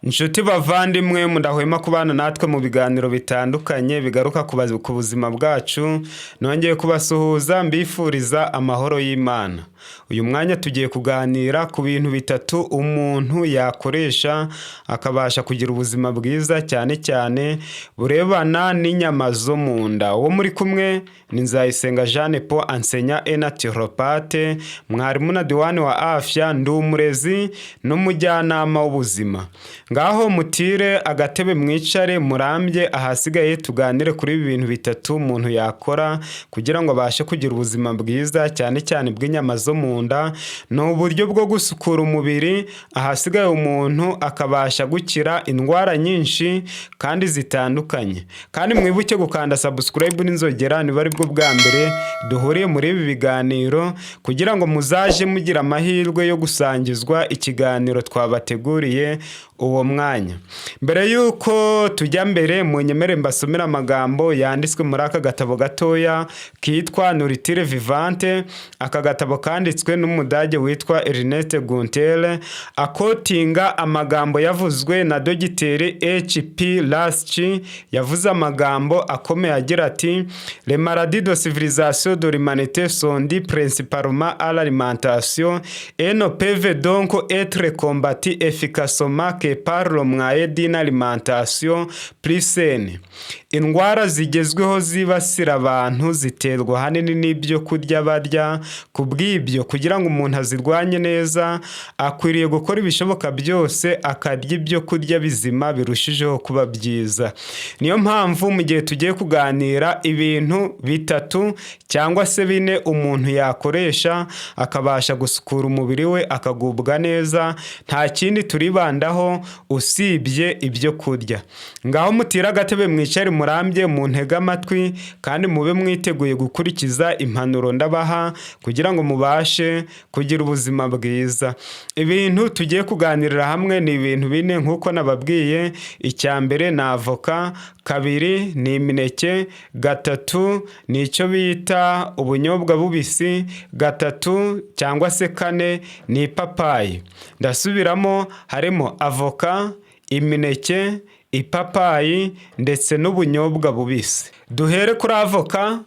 Inshuti bavandimwe mudahwema kubana natwe mu biganiro bitandukanye bigaruka ku buzima bwacu, nongeye kubasuhuza mbifuriza amahoro y'Imana. Uyu mwanya tugiye kuganira ku bintu bitatu umuntu yakoresha akabasha kugira ubuzima bwiza, cyane cyane burebana n'inyama zo mu nda. Uwo muri kumwe ni Nzayisenga Jeanne Paul enseignant et naturopathe, mwarimu na diwani wa afya, ndi umurezi n'umujyanama w'ubuzima. Ngaho mutire agatebe mwicare murambye, ahasigaye tuganire kuri ibi bintu bitatu umuntu yakora kugira ngo abashe kugira ubuzima bwiza, cyane cyane bw'inyama zo mu nda. Ni uburyo bwo gusukura umubiri, ahasigaye umuntu akabasha gukira indwara nyinshi kandi zitandukanye. Kandi mwibuke gukanda subscribe n'inzogera niba ari bwo bwa mbere duhuriye muri ibi biganiro, kugira ngo muzaje mugira amahirwe yo gusangizwa ikiganiro twabateguriye uwo mwanya. Mbere yuko tujya mbere, munyemere mbasomera amagambo yanditswe muri aka gatabo gatoya kitwa Nourriture Vivante. Aka gatabo kanditswe n'umudage witwa Ernest Gunther, akotinga amagambo yavuzwe na Dogiteri H.P. Lasky. Yavuze amagambo akomeye agira ati: "Les maladies de civilisation de l'humanité sont dues principalement à l'alimentation et ne peuvent donc être combattues efficacement que par le moyen d'une alimentation plus saine." Indwara zigezweho zibasira abantu ziterwa hanini n'ibyo kurya barya. Kubw'ibyo, kugira ngo umuntu azirwanye neza, akwiriye gukora ibishoboka byose akarya ibyo kurya bizima birushijeho kuba byiza. Niyo mpamvu mu gihe tugiye kuganira ibintu bitatu cyangwa se bine umuntu yakoresha akabasha gusukura umubiri we akagubwa neza, nta kindi turibandaho usibye ibyo kurya. Ngaho mutira agatebe mwicare murambye, muntege amatwi kandi mube mwiteguye gukurikiza impanuro ndabaha kugira ngo mubashe kugira ubuzima bwiza. Ibintu tugiye kuganirira hamwe ni ibintu bine nk'uko nababwiye. Icya mbere ni avoka, kabiri ni imineke, gatatu ni icyo bita ubunyobwa bubisi, gatatu cyangwa se kane ni ipapayi. Ndasubiramo, harimo avoka, imineke, ipapayi ndetse n'ubunyobwa bubisi. Duhere kuri avoka.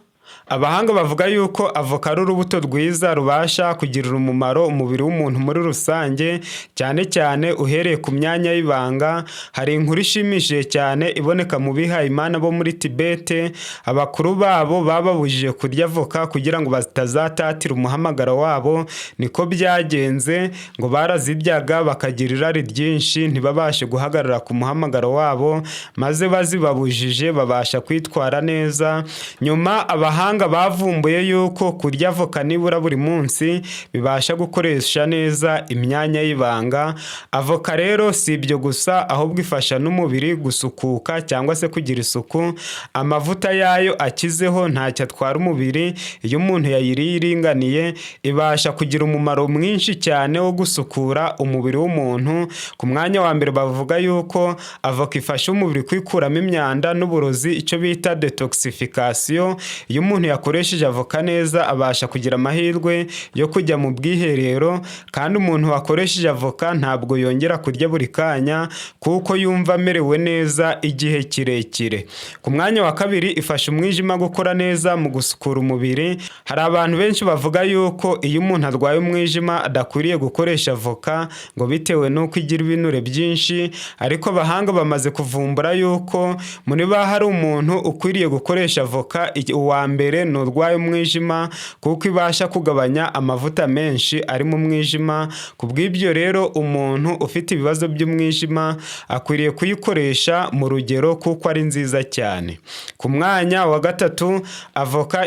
Abahanga bavuga yuko avoka ari urubuto rwiza rubasha kugirira umumaro umubiri w'umuntu muri rusange, cyane cyane uhereye ku myanya y'ibanga. Hari inkuru ishimishije cyane iboneka mu bihayimana bo muri Tibete. Abakuru babo bababujije kurya avoka kugira ngo batazatatira umuhamagaro wabo. Niko byagenze, ngo baraziryaga bakagira irari ryinshi ntibabashe guhagarara ku muhamagaro wabo, maze bazibabujije babasha kwitwara neza. Nyuma abahanga bavumbuye yuko kurya avoka nibura buri munsi bibasha gukoresha neza imyanya y'ibanga. Avoka rero si ibyo gusa, ahubwo ifasha n'umubiri gusukuka cyangwa se kugira isuku. Amavuta yayo akizeho ntacyo atwara umubiri. Iyo umuntu yayiriye iringaniye, ibasha kugira umumaro mwinshi cyane wo gusukura umubiri w'umuntu. Ku mwanya wa mbere bavuga yuko avoka ifasha umubiri kwikuramo imyanda n'uburozi, icyo bita detoxification. Iyo umuntu yakoresheje avoka neza abasha kugira amahirwe yo kujya mu bwiherero, kandi umuntu wakoresheje avoka ntabwo yongera kurya buri kanya kuko yumva amerewe neza igihe kirekire. Ku mwanya wa kabiri, ifasha umwijima gukora neza mu gusukura umubiri. Hari abantu benshi bavuga yuko iyo umuntu arwaye umwijima adakwiriye gukoresha avoka ngo bitewe n'uko igira ibinure byinshi, ariko abahanga bamaze kuvumbura yuko muri ba hari umuntu ukwiriye gukoresha avoka. Uwa mbere ni urwaye umwijima kuko ibasha kugabanya amavuta menshi ari mu mwijima. Kubw'ibyo rero umuntu ufite ibibazo by'umwijima akwiriye kuyikoresha mu rugero kuko ari nziza cyane. Ku mwanya wa gatatu, avoka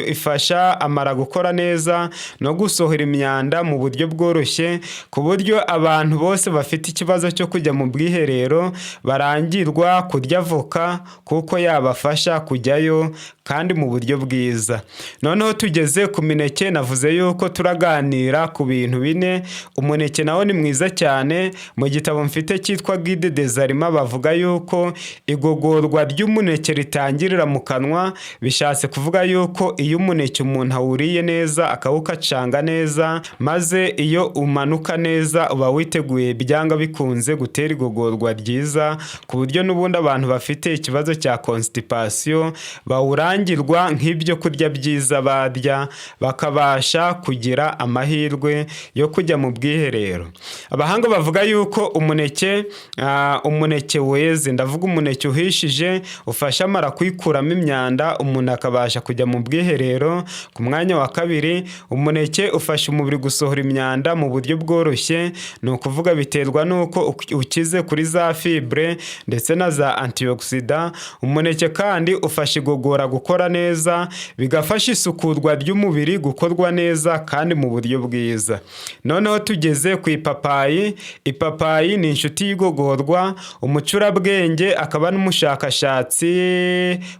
ifasha amara gukora neza no gusohora imyanda mu buryo bworoshye, ku buryo abantu bose bafite ikibazo cyo kujya mu bwiherero barangirwa kurya avoka kuko yabafasha kujyayo kandi mu buryo bwiza. Noneho tugeze ku mineke, navuze yuko turaganira ku bintu bine. Umuneke nawo ni mwiza cyane. Mu gitabo mfite cyitwa Guide des Aliments bavuga yuko igogorwa ry'umuneke ritangirira mu kanwa, bishatse kuvuga yuko iyo umuneke umuntu awuriye neza akawukacanga neza, maze iyo umanuka neza uba witeguye byanga bikunze gutera igogorwa ryiza, ku buryo n'ubundi abantu bafite ikibazo cya constipation bawurangirwa nk'ibyo kurya byiza barya, bakabasha kugira amahirwe yo kujya mu bwiherero. Abahanga bavuga yuko umuneke weze, ndavuga umuneke uhishije, ufasha amara kwikuramo imyanda, umuntu akabasha kujya mu bwiherero. Ku mwanya wa kabiri, umuneke ufasha umubiri gusohora imyanda mu buryo bworoshye, ni ukuvuga biterwa n'uko ukize kuri za fibre ndetse na za antioxidant. Umuneke kandi ufasha igogora gukora neza, bigafasha isukurwa ry'umubiri gukorwa neza kandi mu buryo bwiza. Noneho tugeze ku ipapayi. Ipapayi ni inshuti y'igogorwa. Umucurabwenge akaba n'umushakashatsi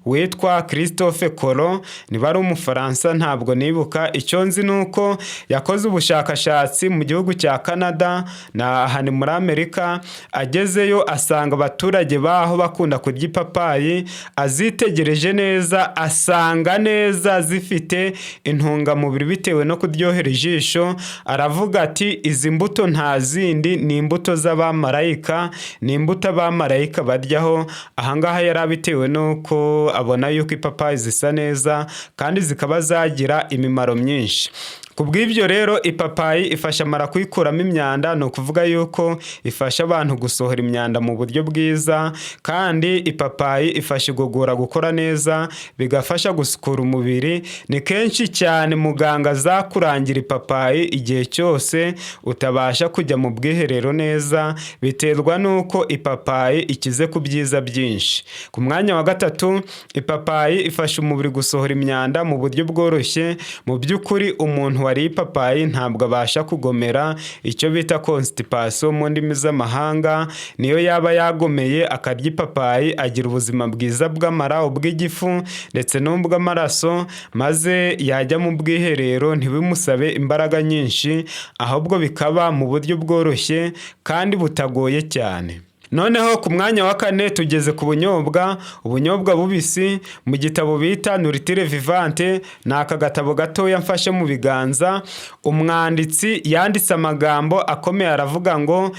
witwa Christophe Colomb, niba ari umufaransa ntabwo nibuka. Icyo nzi nuko yakoze ubushakashatsi mu gihugu cya Canada na hano muri Amerika. Agezeyo asanga abaturage baho bakunda kurya ipapayi, azitegereje neza asanga neza zifite intungamubiri bitewe no kuryohera ijisho. Aravuga ati izi mbuto nta zindi, ni imbuto z'abamarayika, ni imbuto abamarayika baryaho. Ahangaha yari abitewe nuko abona yuko ipapayi zisa neza kandi zikaba zagira imimaro myinshi. Kubw'ibyo rero ipapayi ifasha amara kwikuramo imyanda, ni ukuvuga yuko ifasha abantu gusohora imyanda mu buryo bwiza, kandi ipapayi ifasha igogora gukora neza, bigafasha gusukura umubiri. Ni kenshi cyane muganga zakurangira ipapayi igihe cyose utabasha kujya mu bwiherero neza, biterwa nuko ipapayi ikize ku byiza byinshi. Ku mwanya wa gatatu, ipapayi ifasha umubiri gusohora imyanda mu buryo bworoshye. Mu by'ukuri umuntu wariye ipapayi ntabwo abasha kugomera, icyo bita constipation mu ndimi z'amahanga. Niyo yaba yagomeye akarya ipapayi, agira ubuzima bwiza bw'amara, ubw'igifu ndetse n'ubw'amaraso, maze yajya mu bwiherero ntibimusabe imbaraga nyinshi, ahubwo bikaba mu buryo bworoshye kandi butagoye cyane. Noneho ku mwanya wa kane tugeze ku bunyobwa. Ubunyobwa bubisi, mu gitabo bita Nourriture Vivante, ni aka gatabo gatoya mfashe mu biganza. Umwanditsi yanditse amagambo akomeye, aravuga ngo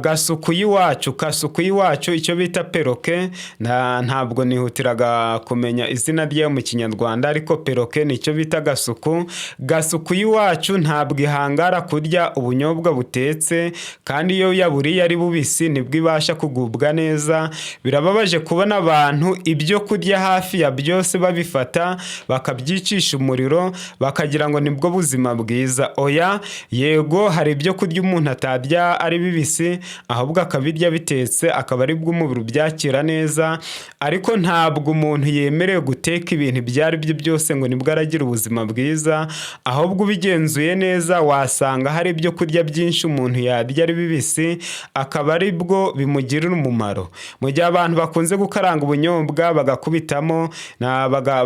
gasuku y'iwacu, icyo bita peroke. Ntabwo nihutiraga kumenya izina rye mu kinyarwanda, ariko peroke ni icyo bita gasuku. Gasuku y'iwacu ntabwo ihangara kurya ubunyobwa butetse, kandi iyo yaburiye ari bubisi nibwo ibasha kugubwa neza. Birababaje kubona abantu ibyo kurya hafi ya byose babifata bakabyicisha umuriro, bakagira ngo nibwo buzima bwiza. Oya, yego hari ibyo kurya umuntu atarya ari bibisi, ahubwo akabirya bitetse, akaba ari bwo umubiri ubyakira neza. Ariko ntabwo umuntu yemerewe guteka ibintu ibyo ari byo byose ngo nibwo aragira ubuzima bwiza, ahubwo ubigenzuye neza wasanga hari ibyo kurya byinshi umuntu yarya ari bibisi, akaba ari bwo bimugirira umumaro. Mu gihe abantu bakunze gukaranga ubunyobwa bagakubitamo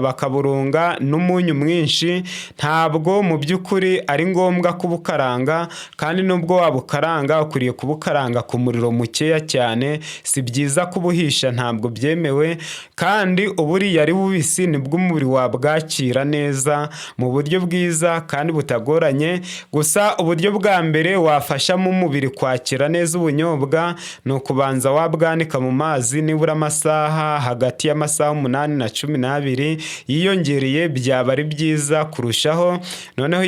bakaburunga n'umunyu mwinshi, ntabwo mu by'ukuri ari ngombwa kubukaranga, kandi nubwo wabukaranga ukwiriye kubukaranga ku muriro mukeya cyane. Si byiza kubuhisha, ntabwo byemewe, kandi uburiye ari bubisi nibwo umubiri wabwakira neza mu buryo bwiza kandi butagoranye. Gusa uburyo bwa mbere wafashamo umubiri kwakira neza ubunyobwa ni ukubanza wabwanika mu mazi nibura amasaha hagati y'amasaha 8 na 12. Yiyongereye byaba ari byiza kurushaho. Noneho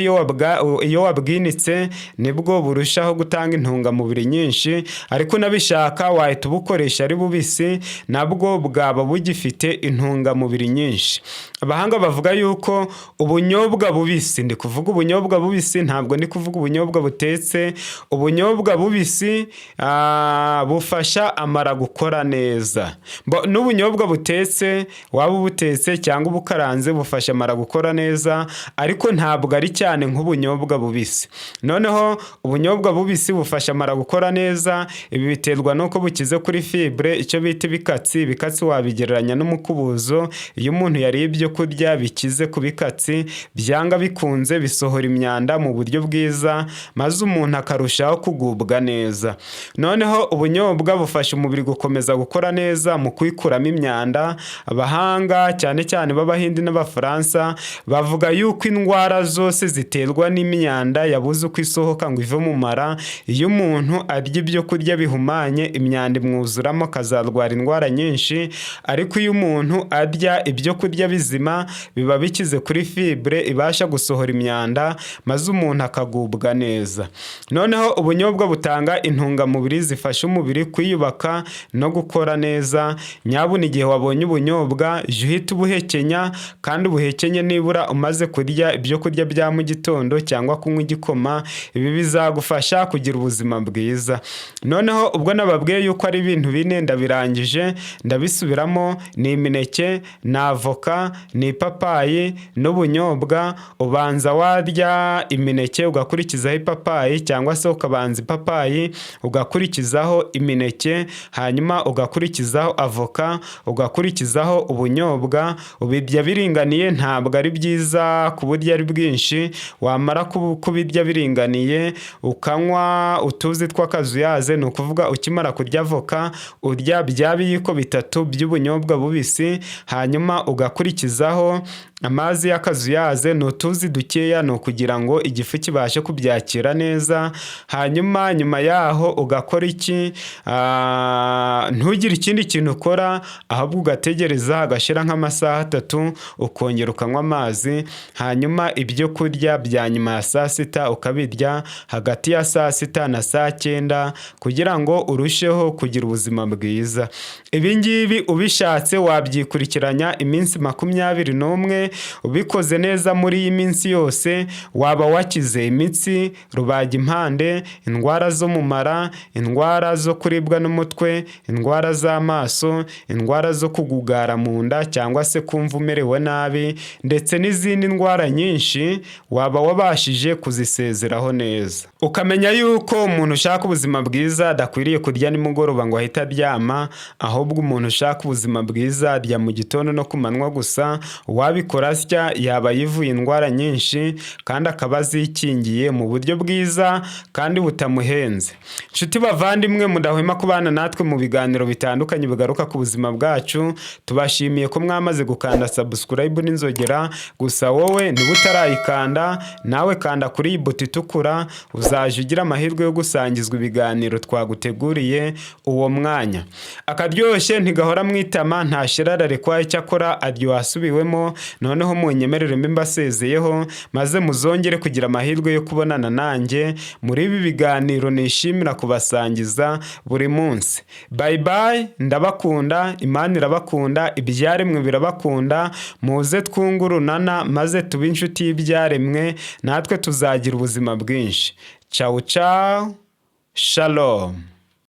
iyo wabwinitse nibwo burushaho gutanga intungamubiri nyinshi, ariko nabishaka wahita ubukoresha ari bubisi, nabwo bwaba bugifite intungamubiri nyinshi. Abahanga bavuga yuko ubunyobwa bubisi, ndi kuvuga ubunyobwa bubisi, ntabwo ndi kuvuga ubunyobwa butetse. Ubunyobwa bubisi bufasha amara gukora neza. N'ubunyobwa butetse, waba ubutetse cyangwa ubukaranze, bufasha amara gukora neza, ariko ntabwo ari cyane nk'ubunyobwa bubisi. Noneho ubunyobwa bubisi bufasha amara gukora neza, ibi biterwa n'uko bukize kuri fibre, icyo bita ibikatsi. Ibikatsi wabigereranya n'umukubuzo. Iyo umuntu yariye ibyo kurya bikize ku bikatsi, byanga bikunze bisohora imyanda mu buryo bwiza, maze umuntu akarushaho kugubwa neza. Noneho ubunyobwa bufasha umubiri gukomeza gukora neza mu kwikuramo imyanda. Abahanga cyane cyane b'Abahindi n'Abafaransa bavuga yuko indwara zose ziterwa n'imyanda yabuze uko isohoka ngo ive mu mara, iyo umuntu arya ibyo kurya bihumanye, imyanda imwuzuramo akazarwara indwara nyinshi. Ariko iyo umuntu arya ibyo kurya bizima, biba bikize kuri fibre ibasha gusohora imyanda, maze umuntu akagubwa neza. Noneho ubunyobwa butanga intungamubiri zifasha umubiri kwiyubaka no gukora neza. Nyabuna igihe wabonye ubunyobwa, jya uhita ubuhekenya, kandi ubuhekenye nibura umaze kurya ibyo kurya bya mu gitondo cyangwa kunywa igikoma. Ibi bizagufasha kugira ubuzima bwiza. Noneho ubwo nababwiye yuko ari ibintu bine, ndabirangije ndabisubiramo: ni imineke, ni avoka, ni ipapayi n'ubunyobwa. Ubanza warya imineke ugakurikizaho ipapayi, cyangwa se ukabanza ipapayi ugakurikizaho imineke, hanyuma ugakurikizaho avoka, ugakurikizaho ubunyobwa. Ubirya biringaniye, ntabwo ari byiza kuburya ari bwinshi. Wamara kubirya biringaniye, ukanywa utuzi tw'akazuyaze, ni ukuvuga ukimara kurya avoka urya bya biyiko bitatu by'ubunyobwa bubisi, hanyuma ugakurikizaho amazi y'akazuyaze, ni utuzi dukeya, ni ukugira ngo igifu kibashe kubyakira neza. Hanyuma nyuma yaho ugakora iki? Ntugire ikindi kintu ukora, ahubwo ugategereza hagashira nk'amasaha 3, ukongera ukanywa amazi. Hanyuma ibyo kurya bya nyuma ya saa sita ukabirya hagati ya saa sita na saa 9, kugira ngo urusheho kugira ubuzima bwiza. Ibi ngibi ubishatse wabyikurikiranya iminsi 21. Ubikoze neza muri iyi minsi yose, waba wakize imitsi, rubagimpande, indwara zo mu mara, indwara zo kuribwa n'umutwe, indwara z'amaso, indwara zo kugugara mu nda cyangwa se kumva umerewe nabi, ndetse n'izindi ndwara nyinshi waba wabashije kuzisezeraho neza. Ukamenya yuko umuntu ushaka ubuzima bwiza adakwiriye kurya nimugoroba ngo ahita aryama, ahubwo umuntu ushaka ubuzima bwiza arya mu gitondo no ku manywa gusa. Uwabikora asya yaba yivuye indwara nyinshi, kandi akaba azikingiye mu buryo bwiza kandi butamuhenze. Nshuti bavandimwe, mudahwema kubana natwe mu biganiro bitandukanye bigaruka ku buzima bwacu. Tubashimiye ko mwamaze gukanda subscribe n'inzogera. Gusa wowe niba utarayikanda, nawe kanda kuri iyi buto itukura, uzaje ugira amahirwe yo gusangizwa ibiganiro twaguteguriye uwo mwanya. Akaryoshye ntigahora mwitama, ntashirarare kwayo, cyakora aryoha asubiwemo. Noneho munyemerere mbe mbasezeyeho, maze muzongere kugira amahirwe yo kubonana nanjye muri ibi biganiro nishimira kubasangiza buri munsi. Bye bye, ndabakunda, Imana irabakunda, ibyaremwe birabakunda. Muze twungurunana maze tube inshuti y'ibyaremwe, natwe tuzagira ubuzima bwinshi. Ciao ciao, shalom.